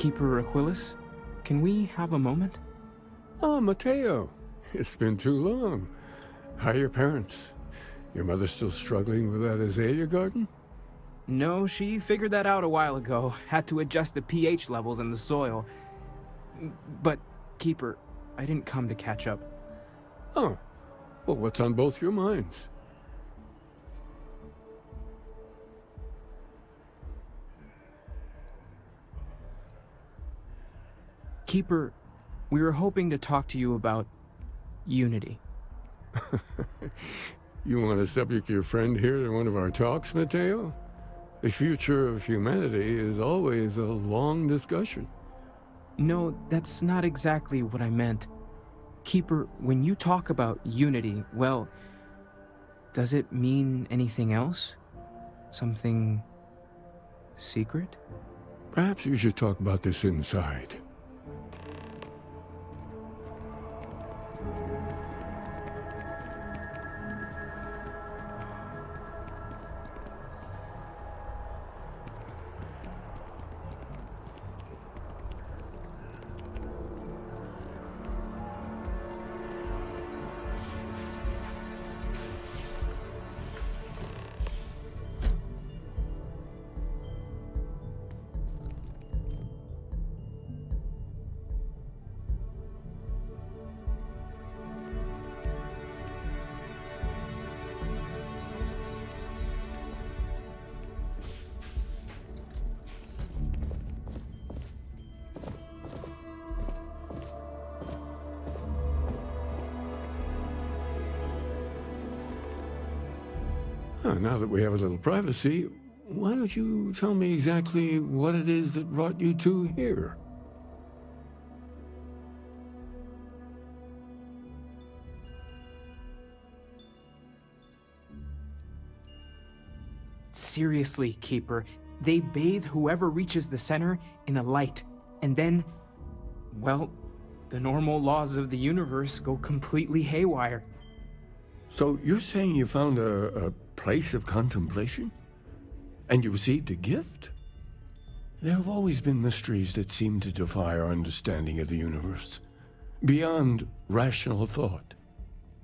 Keeper Aquilus, can we have a moment? Oh, Matteo. It's been too long. How are your parents? Your mother still struggling with that azalea garden? No, she figured that out a while ago. Had to adjust the pH levels in the soil. But, Keeper, I didn't come to catch up. Oh. Well, what's on both your minds? Keeper, we were hoping to talk to you about unity. You want to subject your friend here to one of our talks, Matteo? The future of humanity is always a long discussion. No, that's not exactly what I meant. Keeper, when you talk about unity, well, does it mean anything else? Something secret? Perhaps you should talk about this inside. Now that we have a little privacy, why don't you tell me exactly what it is that brought you two here? Seriously, Keeper, they bathe whoever reaches the center in a light, and then, well, the normal laws of the universe go completely haywire. So you're saying you found a place of contemplation? And you received a gift? There have always been mysteries that seem to defy our understanding of the universe, beyond rational thought.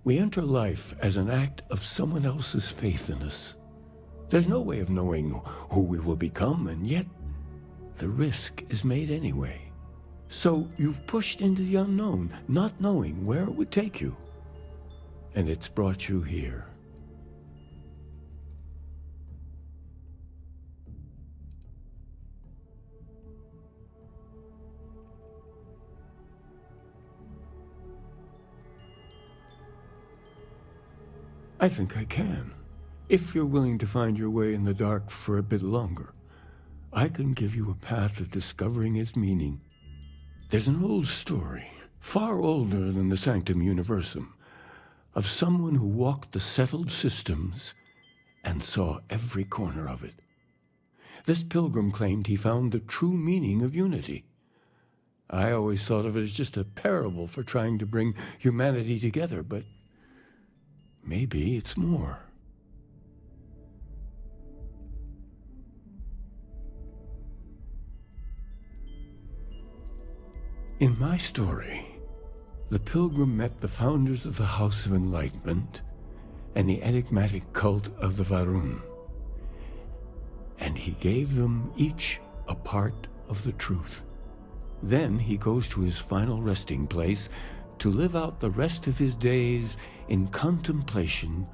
We enter life as an act of someone else's faith in us. There's no way of knowing who we will become, and yet the risk is made anyway. So you've pushed into the unknown, not knowing where it would take you. And it's brought you here. I think I can. If you're willing to find your way in the dark for a bit longer, I can give you a path to discovering its meaning. There's an old story, far older than the Sanctum Universum, of someone who walked the settled systems and saw every corner of it. This pilgrim claimed he found the true meaning of unity. I always thought of it as just a parable for trying to bring humanity together, but maybe it's more. In my story, the pilgrim met the founders of the House of Enlightenment and the enigmatic cult of the Varun, and he gave them each a part of the truth. Then he goes to his final resting place to live out the rest of his days in contemplation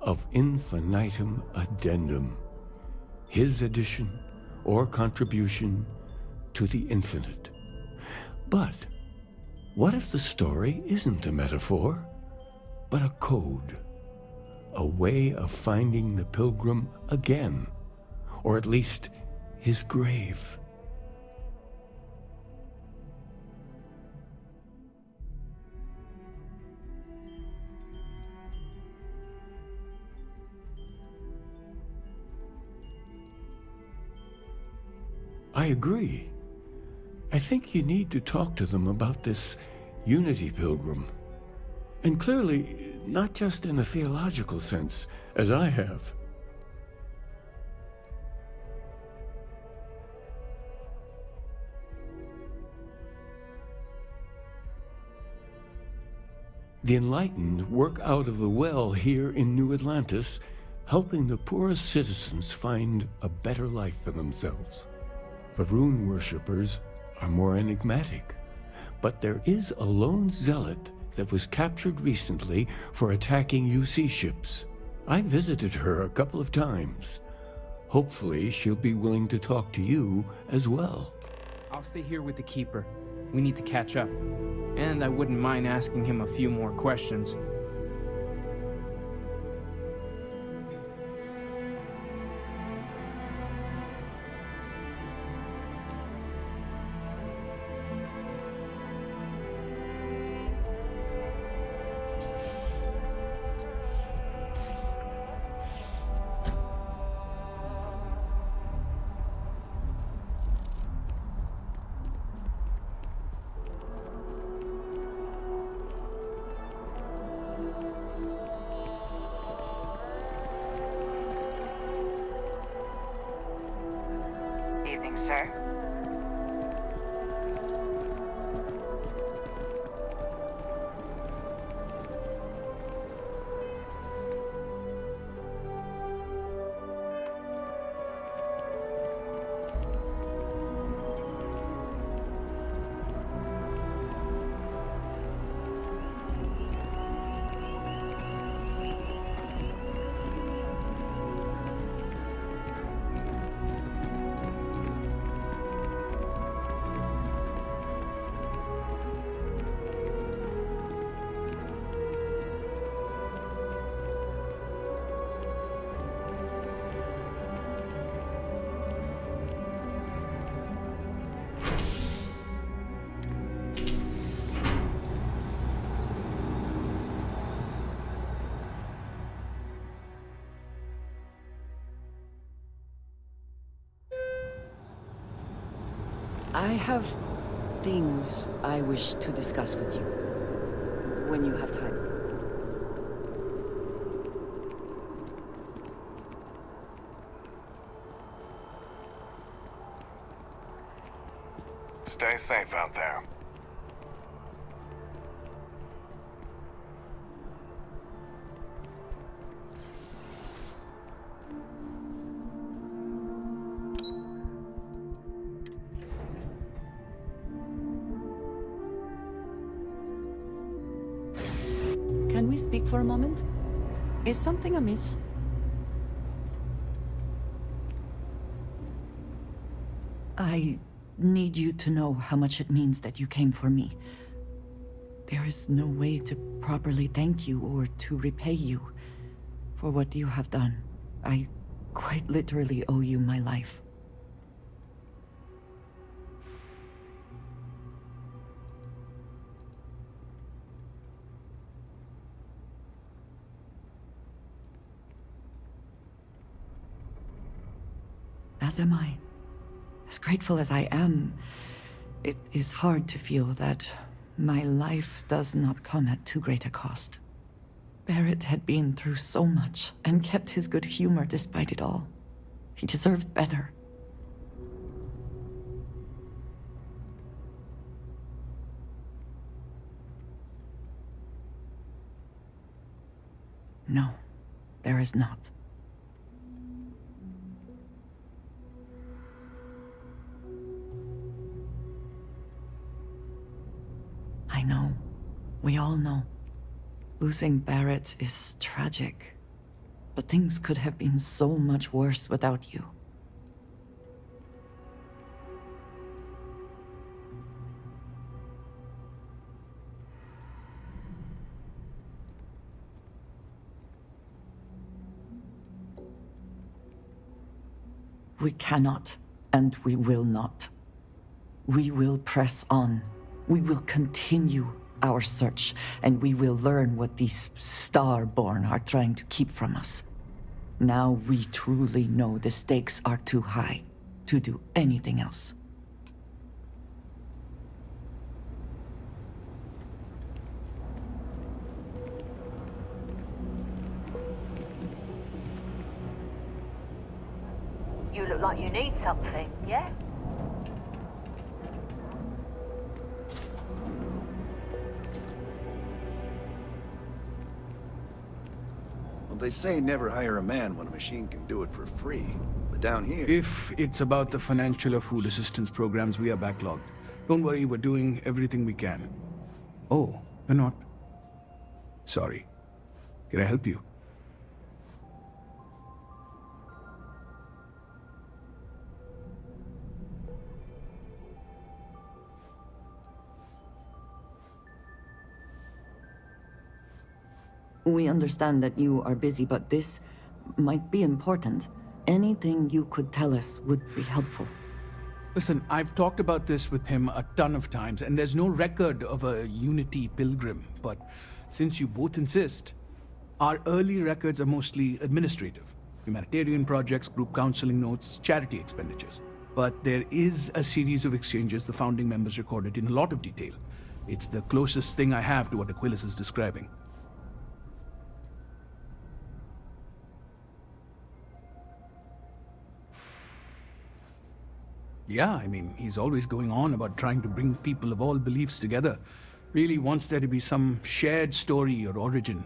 of infinitum addendum, his addition or contribution to the infinite. But what if the story isn't a metaphor, but a code, a way of finding the pilgrim again, or at least his grave? I agree. I think you need to talk to them about this unity pilgrim. And clearly, not just in a theological sense, as I have. The enlightened work out of the well here in New Atlantis, helping the poorest citizens find a better life for themselves. The rune worshippers are more enigmatic, but there is a lone zealot that was captured recently for attacking UC ships. I visited her a couple of times. Hopefully she'll be willing to talk to you as well. I'll stay here with the Keeper. We need to catch up. And I wouldn't mind asking him a few more questions. Evening, sir. I have things I wish to discuss with you when you have time. Stay safe out there. Can we speak for a moment? Is something amiss? I need you to know how much it means that you came for me. There is no way to properly thank you or to repay you for what you have done. I quite literally owe you my life. As am I. As grateful as I am, it is hard to feel that my life does not come at too great a cost. Barrett had been through so much and kept his good humor despite it all. He deserved better. No, there is not. I know. We all know. Losing Barrett is tragic. But things could have been so much worse without you. We cannot, and we will not. We will press on. We will continue our search, and we will learn what these Starborn are trying to keep from us. Now we truly know the stakes are too high to do anything else. You look like you need something, yeah? Well, they say never hire a man when a machine can do it for free. But down here... If it's about the financial or food assistance programs, we are backlogged. Don't worry, we're doing everything we can. Oh, we're not. Sorry. Can I help you? We understand that you are busy, but this might be important. Anything you could tell us would be helpful. Listen, I've talked about this with him a ton of times, and there's no record of a Unity pilgrim. But since you both insist, our early records are mostly administrative. Humanitarian projects, group counseling notes, charity expenditures. But there is a series of exchanges the founding members recorded in a lot of detail. It's the closest thing I have to what Aquilus is describing. Yeah, I mean, he's always going on about trying to bring people of all beliefs together. Really wants there to be some shared story or origin.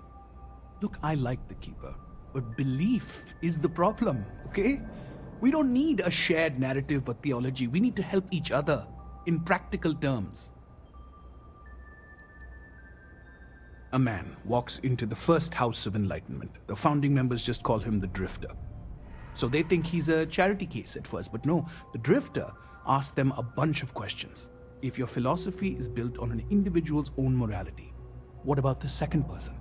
Look, I like the Keeper, but belief is the problem, okay? We don't need a shared narrative or theology. We need to help each other in practical terms. A man walks into the first House of Enlightenment. The founding members just call him the Drifter. So they think he's a charity case at first, but no, the Drifter asks them a bunch of questions. If your philosophy is built on an individual's own morality, what about the second person?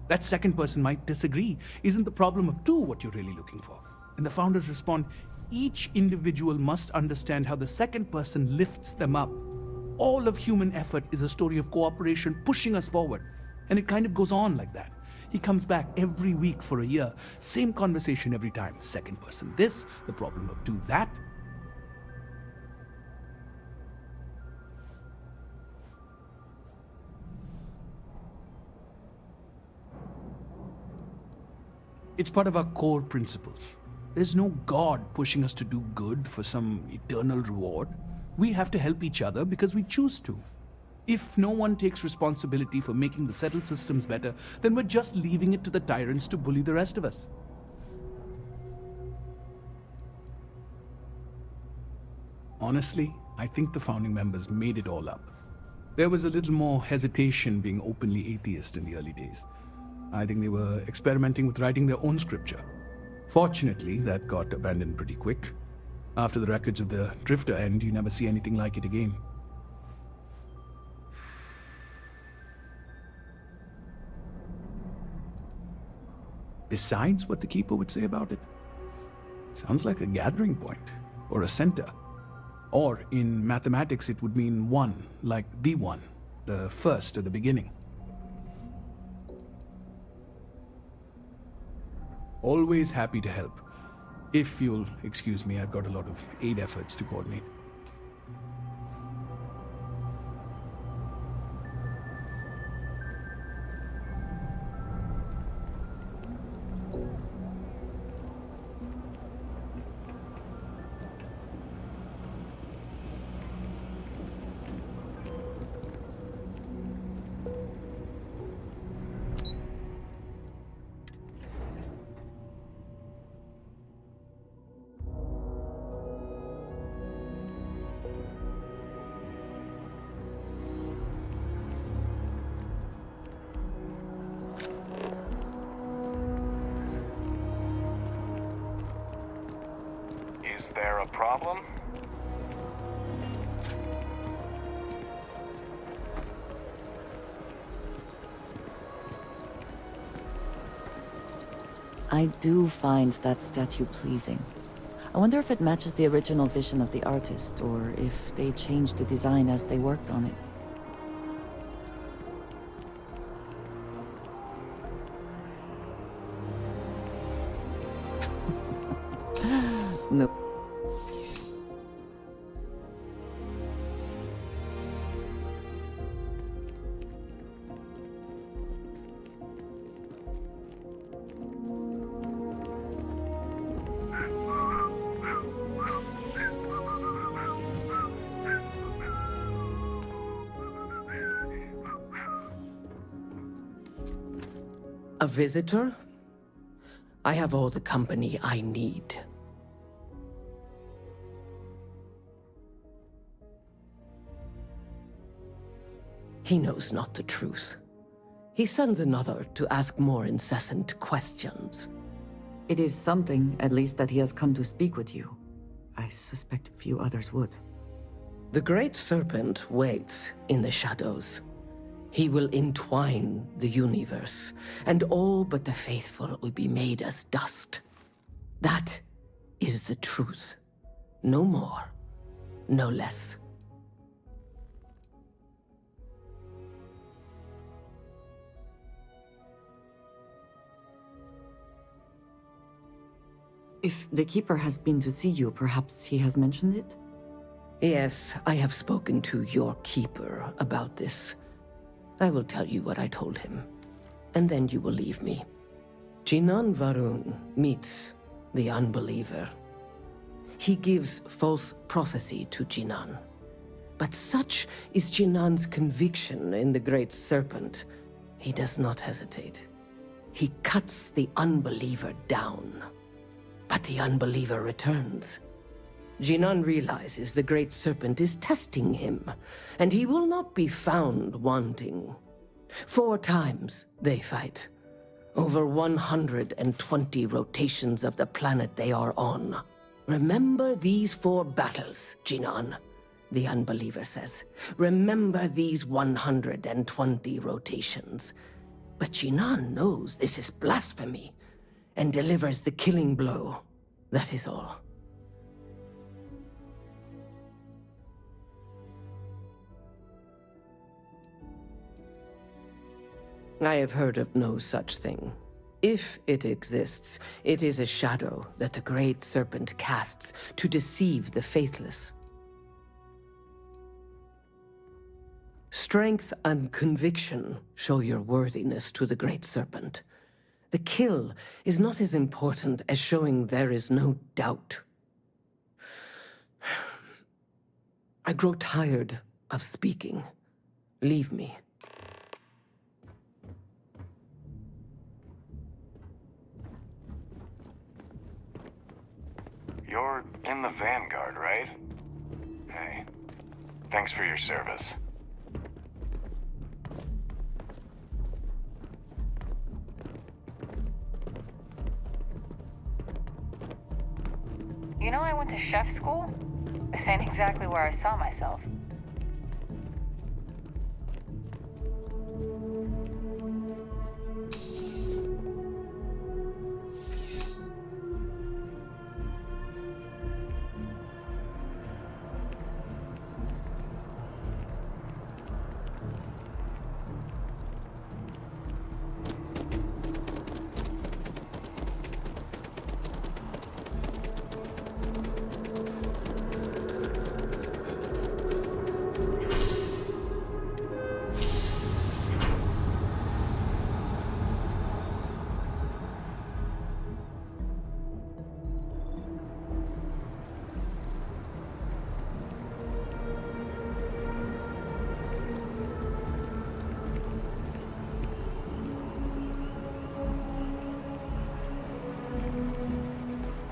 That second person might disagree. Isn't the problem of two what you're really looking for? And the founders respond, each individual must understand how the second person lifts them up. All of human effort is a story of cooperation pushing us forward. And it kind of goes on like that. He comes back every week for a year. Same conversation every time. Second person this, the problem of two that. It's part of our core principles. There's no God pushing us to do good for some eternal reward. We have to help each other because we choose to. If no one takes responsibility for making the settled systems better, then we're just leaving it to the tyrants to bully the rest of us. Honestly, I think the founding members made it all up. There was a little more hesitation being openly atheist in the early days. I think they were experimenting with writing their own scripture. Fortunately, that got abandoned pretty quick. After the records of the Drifter end, you never see anything like it again. Besides what the Keeper would say about it, sounds like a gathering point, or a center. Or in mathematics it would mean one, like the one, the first at the beginning. Always happy to help. If you'll excuse me, I've got a lot of aid efforts to coordinate. Is there a problem? I do find that statue pleasing. I wonder if it matches the original vision of the artist, or if they changed the design as they worked on it. No. A visitor? I have all the company I need. He knows not the truth. He sends another to ask more incessant questions. It is something, at least, that he has come to speak with you. I suspect few others would. The Great Serpent waits in the shadows. He will entwine the universe, and all but the faithful will be made as dust. That is the truth. No more, no less. If the Keeper has been to see you, perhaps he has mentioned it? Yes, I have spoken to your Keeper about this. I will tell you what I told him, and then you will leave me. Jinan Varun meets the unbeliever. He gives false prophecy to Jinan. But such is Jinan's conviction in the Great Serpent, he does not hesitate. He cuts the unbeliever down. But the unbeliever returns. Jinan realizes the Great Serpent is testing him, and he will not be found wanting. 4 times they fight. Over 120 rotations of the planet they are on. Remember these 4 battles, Jinan, the unbeliever says. Remember these 120 rotations. But Jinan knows this is blasphemy, and delivers the killing blow. That is all. I have heard of no such thing. If it exists, it is a shadow that the Great Serpent casts to deceive the faithless. Strength and conviction show your worthiness to the Great Serpent. The kill is not as important as showing there is no doubt. I grow tired of speaking. Leave me. You're in the Vanguard, right? Hey, thanks for your service. You know, I went to chef school. This ain't exactly where I saw myself.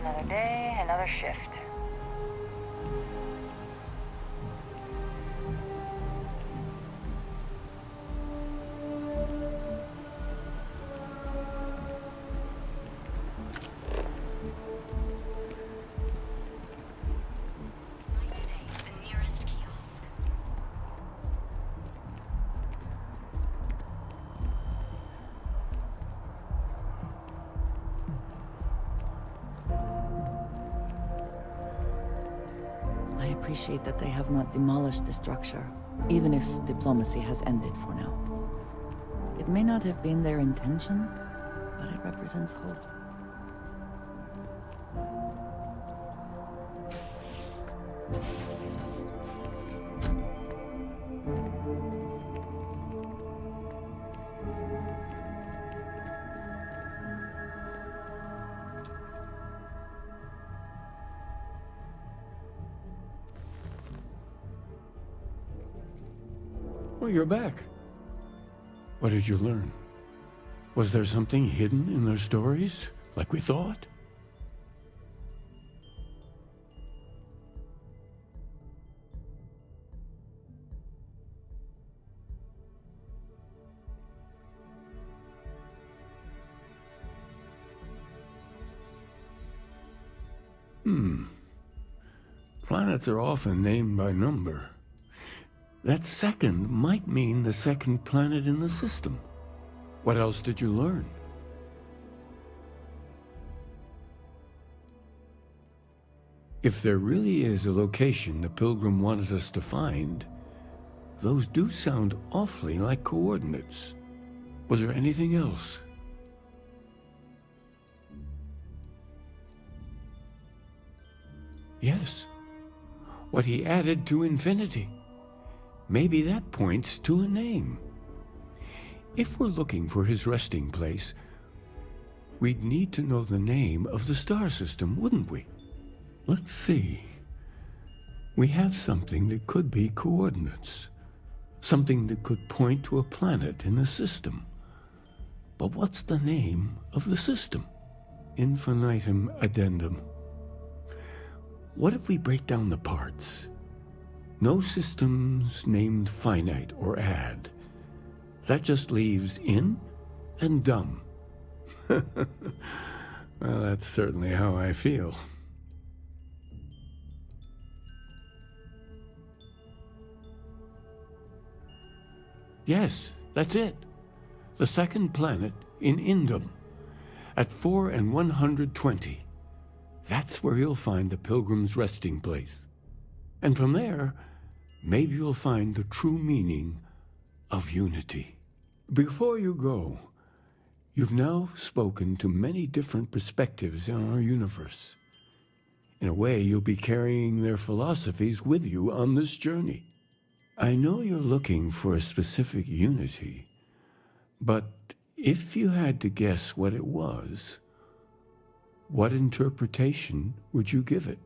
Another day, another shift. I appreciate that they have not demolished the structure, even if diplomacy has ended for now. It may not have been their intention, but it represents hope. Well, you're back. What did you learn? Was there something hidden in their stories? like we thought? Planets are often named by number. That second might mean the second planet in the system. What else did you learn? If there really is a location the Pilgrim wanted us to find, those do sound awfully like coordinates. Was there anything else? Yes. What he added to infinity. Maybe that points to a name. If we're looking for his resting place, we'd need to know the name of the star system, wouldn't we? Let's see. We have something that could be coordinates. Something that could point to a planet in the system. But what's the name of the system? Infinitum addendum. What if we break down the parts? No systems named finite or add. That just leaves in and dumb. Well, that's certainly how I feel. Yes, that's it. The second planet in Indum, at 4 and 120. That's where you'll find the Pilgrim's resting place. And from there, maybe you'll find the true meaning of unity. Before you go, you've now spoken to many different perspectives in our universe. In a way, you'll be carrying their philosophies with you on this journey. I know you're looking for a specific unity, but if you had to guess what it was, what interpretation would you give it?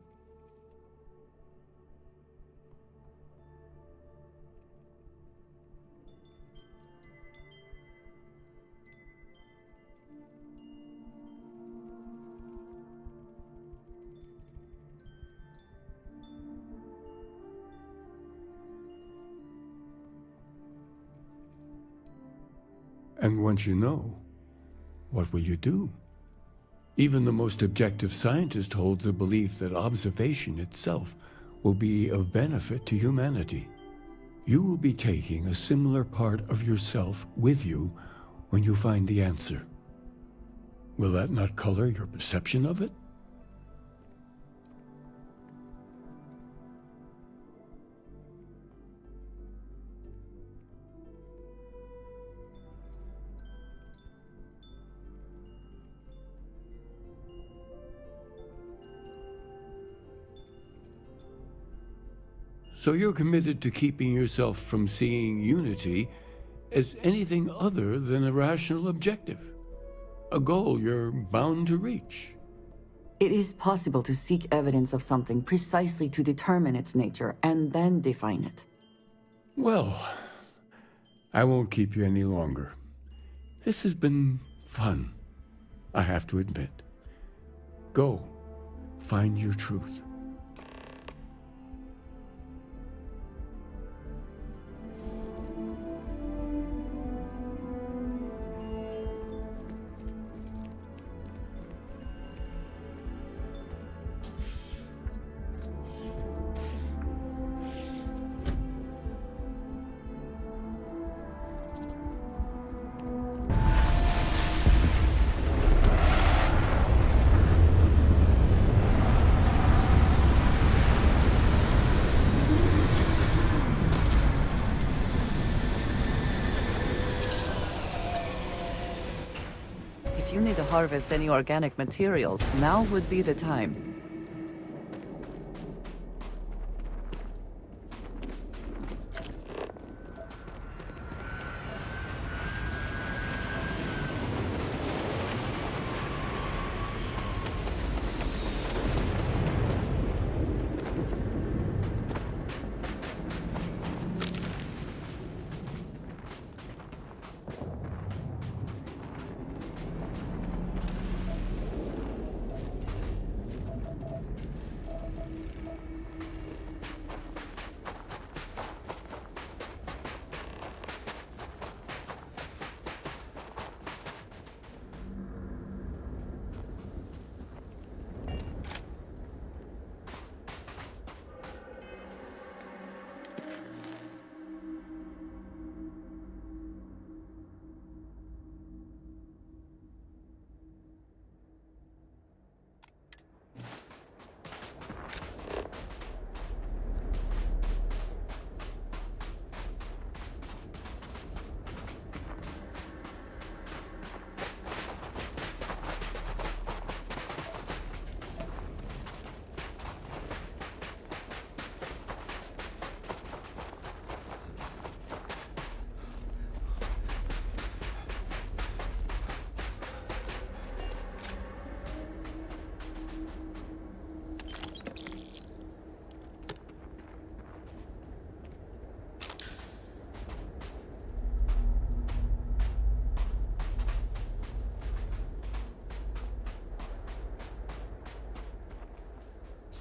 And once you know, what will you do? Even the most objective scientist holds a belief that observation itself will be of benefit to humanity. You will be taking a similar part of yourself with you when you find the answer. Will that not color your perception of it? So you're committed to keeping yourself from seeing unity as anything other than a rational objective, a goal you're bound to reach. It is possible to seek evidence of something precisely to determine its nature and then define it. Well, I won't keep you any longer. This has been fun, I have to admit. Go, find your truth. If you need to harvest any organic materials, now would be the time.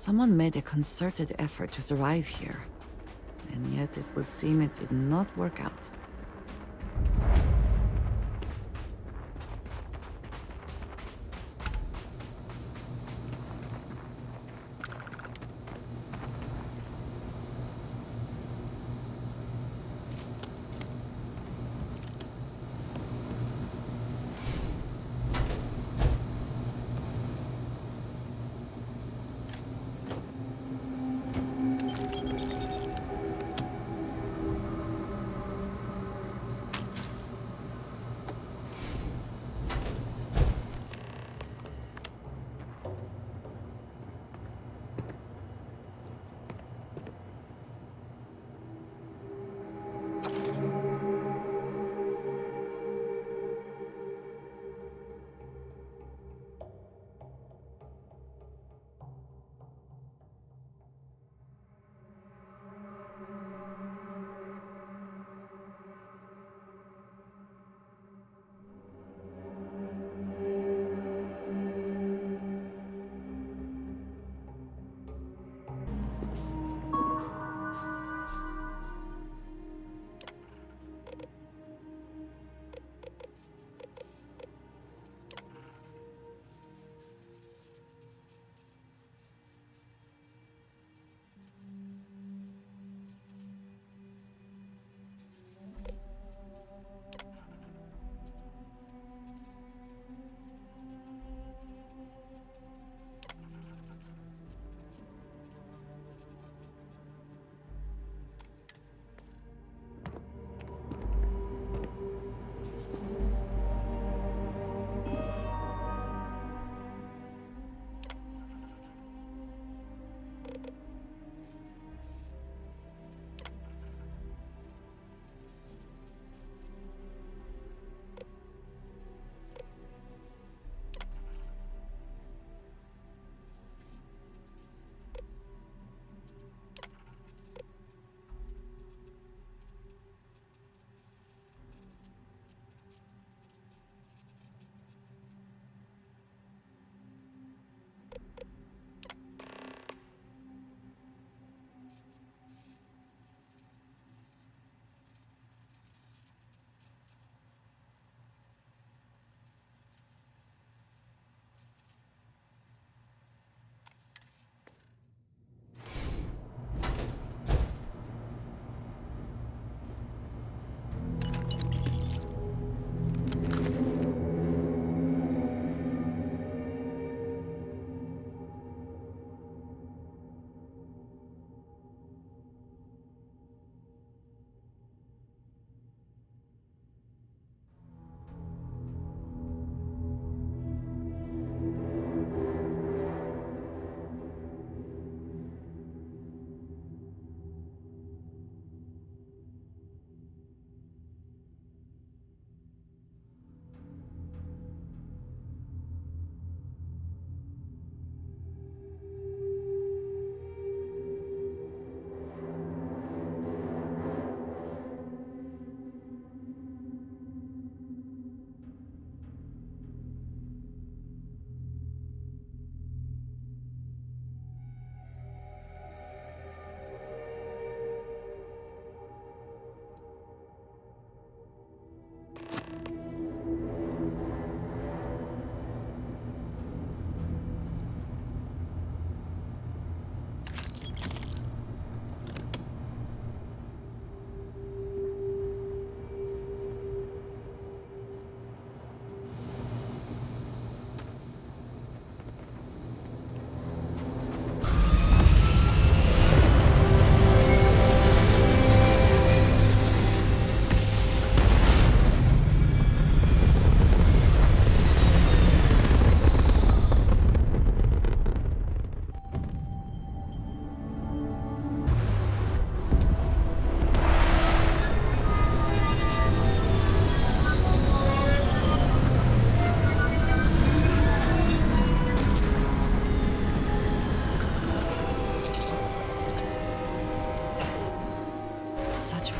Someone made a concerted effort to survive here. And yet it would seem it did not work out.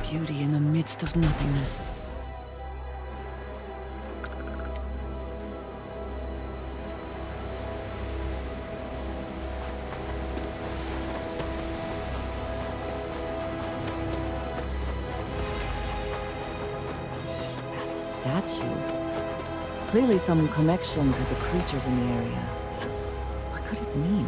Beauty in the midst of nothingness. statue. Clearly some connection to the creatures in the area. What could it mean?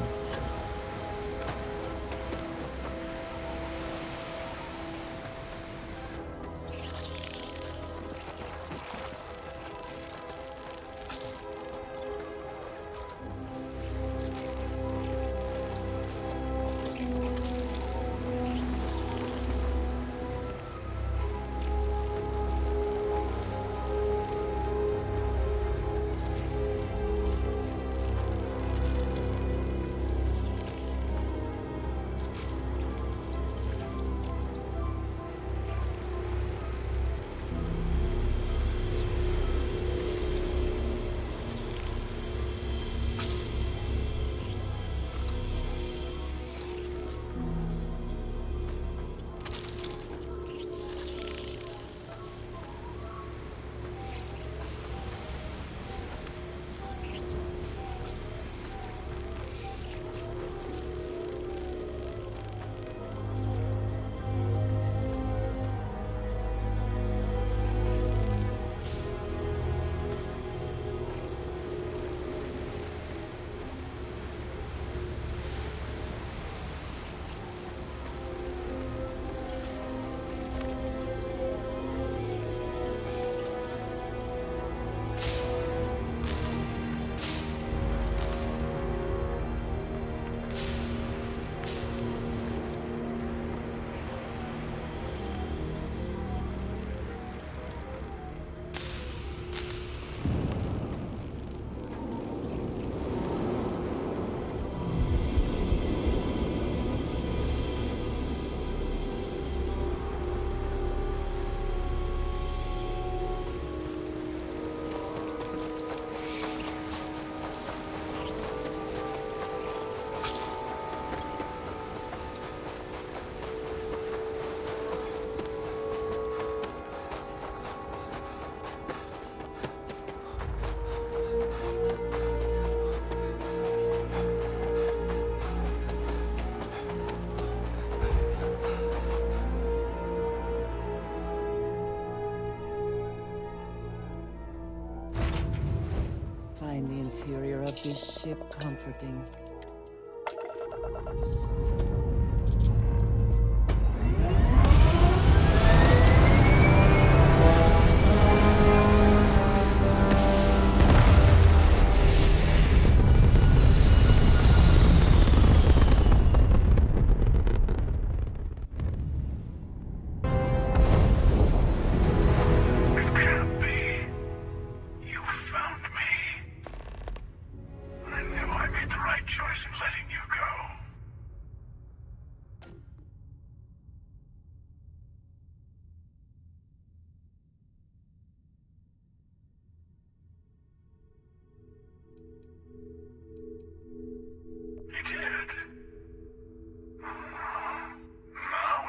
Find the interior of this ship comforting.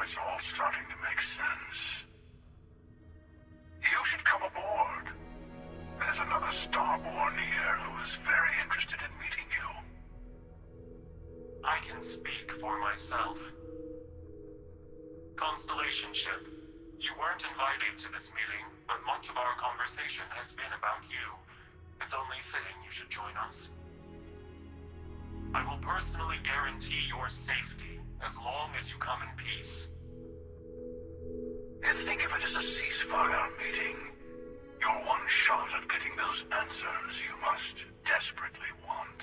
It's all starting to make sense. You should come aboard. There's another Starborn here who is very interested in meeting you. I can speak for myself. Constellation ship, you weren't invited to this meeting, but much of our conversation has been about you. It's only fitting you should join us. I will personally guarantee your safety as long as you come in peace. And think of it as a ceasefire meeting. Your one shot at getting those answers you must desperately want.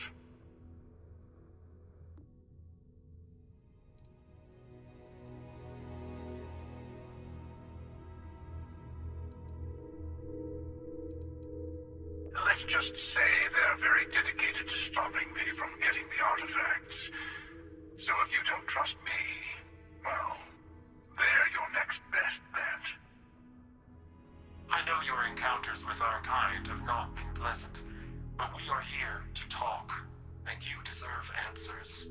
Let's just say they're very dedicated to stopping me from getting the artifacts. So if you don't trust me, well, they're your next best bet. I know your encounters with our kind have not been pleasant, but we are here to talk, and you deserve answers.